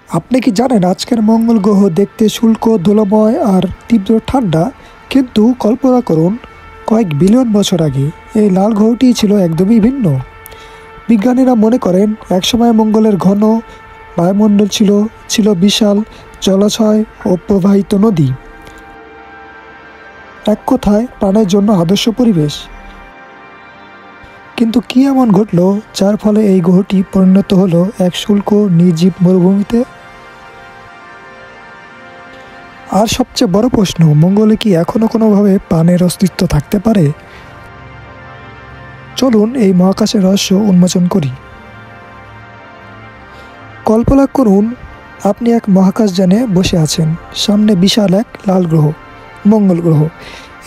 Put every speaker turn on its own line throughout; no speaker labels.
আপনি কি জানেন আজকের মঙ্গল গ্রহ দেখতে শুষ্ক, ধুলোময় আর তীব্র ঠান্ডা, কিন্তু কল্পনা করুন কয়েক বিলিয়ন বছর আগে এই লাল গ্রহটি ছিল একদমই ভিন্ন। বিজ্ঞানীরা মনে করেন একসময় মঙ্গলের ঘন বায়ুমণ্ডল ছিল ছিল বিশাল জলাশয় ও প্রবাহিত নদী, এক কথায় প্রাণের জন্য আদর্শ পরিবেশ। কিন্তু কি এমন ঘটলো যার ফলে এই গ্রহটি পরিণত হলো এক শুষ্ক নির্জীব মরুভূমিতে? আর সবচেয়ে বড় প্রশ্ন, মঙ্গলে কি এখনো কোনোভাবে প্রাণের অস্তিত্ব থাকতে পারে? চলুন এই মহাকাশের রহস্য উন্মোচন করি। কল্পনা করুন আপনি এক মহাকাশযানে বসে আছেন, সামনে বিশাল এক লাল গ্রহ, মঙ্গল গ্রহ।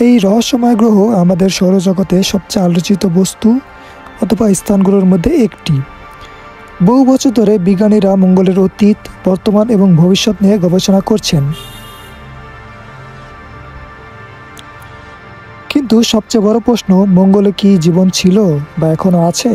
এই রহস্যময় গ্রহ আমাদের সৌরজগতের সবচেয়ে আলোচিত বস্তু অথবা স্থানগুলোর মধ্যে একটি। বহু বছর ধরে বিজ্ঞানীরা মঙ্গলের অতীত, বর্তমান এবং ভবিষ্যৎ নিয়ে গবেষণা করছেন। কিন্তু সবচেয়ে বড় প্রশ্ন, মঙ্গলে কি জীবন ছিল বা এখনো আছে?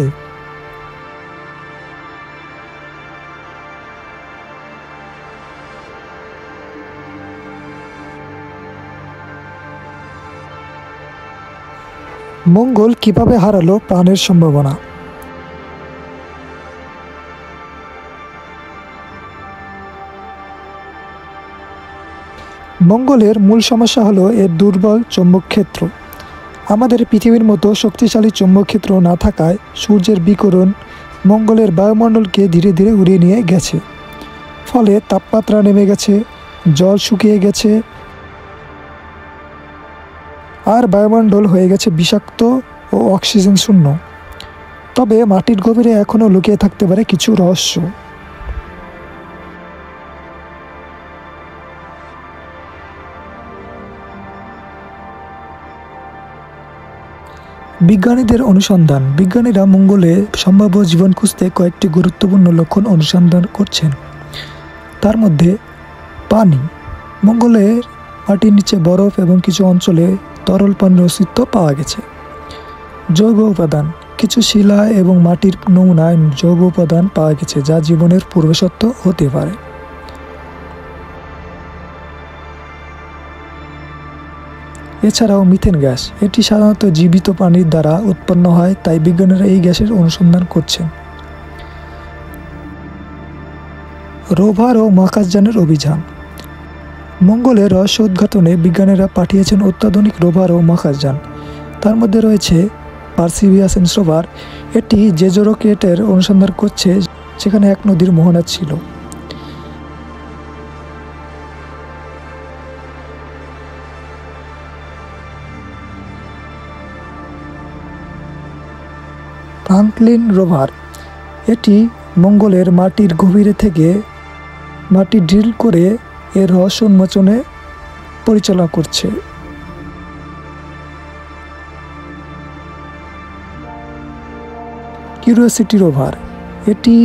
মঙ্গল কিভাবে হারালো প্রাণের সম্ভাবনা? মঙ্গলের মূল সমস্যা হলো এর দুর্বল চৌম্বক ক্ষেত্র। আমাদের পৃথিবীর মতো শক্তিশালী চৌম্বক ক্ষেত্র না থাকায় সূর্যের বিকিরণ মঙ্গলের বায়ুমণ্ডলকে ধীরে ধীরে উড়িয়ে নিয়ে গেছে। ফলে তাপমাত্রা নেমে গেছে, জল শুকিয়ে গেছে, আর বায়ুমণ্ডল হয়ে গেছে বিষাক্ত ও অক্সিজেন শূন্য। তবে মাটির গভীরে এখনও লুকিয়ে থাকতে পারে কিছু রহস্য। বিজ্ঞানীদের অনুসন্ধান। বিজ্ঞানীরা মঙ্গলে সম্ভাব্য জীবন খুঁজতে কয়েকটি গুরুত্বপূর্ণ লক্ষণ অনুসন্ধান করছেন। তার মধ্যে পানি। মঙ্গলের মাটির নিচে বরফ এবং কিছু অঞ্চলে তরল পানির অস্তিত্ব পাওয়া গেছে। জৈব উপাদান। কিছু শিলা এবং মাটির নমুনায় জৈব উপাদান পাওয়া গেছে যা জীবনের পূর্বশর্ত হতে পারে। এছাড়াও মিথেন গ্যাস, এটি সাধারণত জীবিত প্রাণীর দ্বারা উৎপন্ন হয়, তাই বিজ্ঞানীরা এই গ্যাসের অনুসন্ধান করছেন। রোভার ও মহাকাশযানের অভিযান। মঙ্গলের রহস্য উদ্ঘাটনে বিজ্ঞানীরা পাঠিয়েছেন অত্যাধুনিক রোভার ও মহাকাশযান। তার মধ্যে রয়েছে পারসিভিয়ারেন্স রোভার। এটি জেজো রকেটের অনুসন্ধান করছে, যেখানে এক নদীর মোহনা ছিল। ফ্রাঙ্কলিন রোভার, এটি মঙ্গলের মাটির গভীরে থেকে মাটি ড্রিল করে এর রহস্য উন্মোচনে পরিচালনা করছে। কিউরিওসিটি রোভার, এটি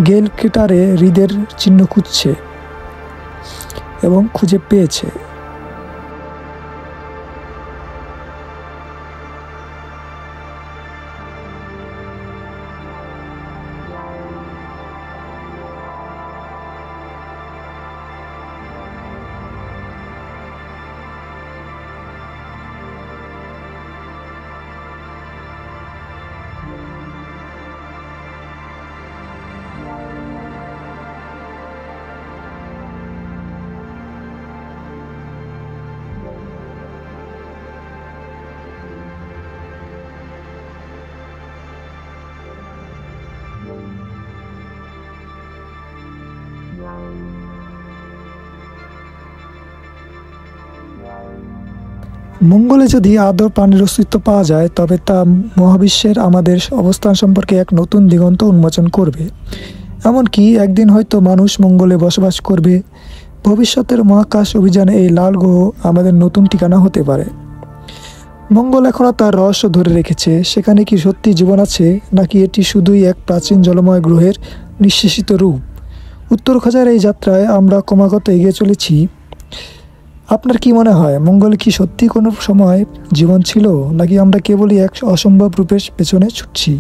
গেল ক্রেটারে হ্রদের চিহ্ন খুঁজছে এবং খুঁজে পেয়েছে। মঙ্গলে যদি আদৌ প্রাণের অস্তিত্ব পাওয়া যায়, তবে তা মহাবিশ্বের আমাদের অবস্থান সম্পর্কে এক নতুন দিগন্ত উন্মোচন করবে। এমনকি একদিন হয়তো মানুষ মঙ্গলে বসবাস করবে। ভবিষ্যতের মহাকাশ অভিযানে এই লাল গ্রহ আমাদের নতুন ঠিকানা হতে পারে। মঙ্গল এখনও তার রহস্য ধরে রেখেছে। সেখানে কি সত্যি জীবন আছে, নাকি এটি শুধুই এক প্রাচীন জলময় গ্রহের নিঃশেষিত রূপ? উত্তর খোঁজার এই যাত্রায় আমরা ক্রমাগত এগিয়ে চলেছি। আপনার কি মনে হয়, মঙ্গলে কি সত্যি কোনো সময় জীবন ছিল, নাকি আমরা কেবলই এক অসম্ভব রূপের পেছনে ছুটছি?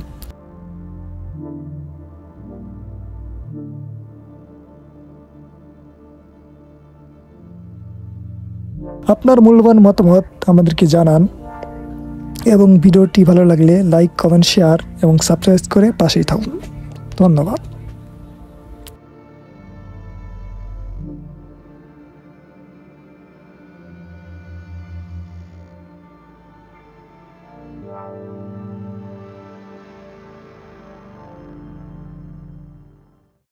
আপনার মূল্যবান মতামত আমাদেরকে জানান এবং ভিডিওটি ভালো লাগলে লাইক, কমেন্ট, শেয়ার এবং সাবস্ক্রাইব করে পাশেই থাকুন। ধন্যবাদ।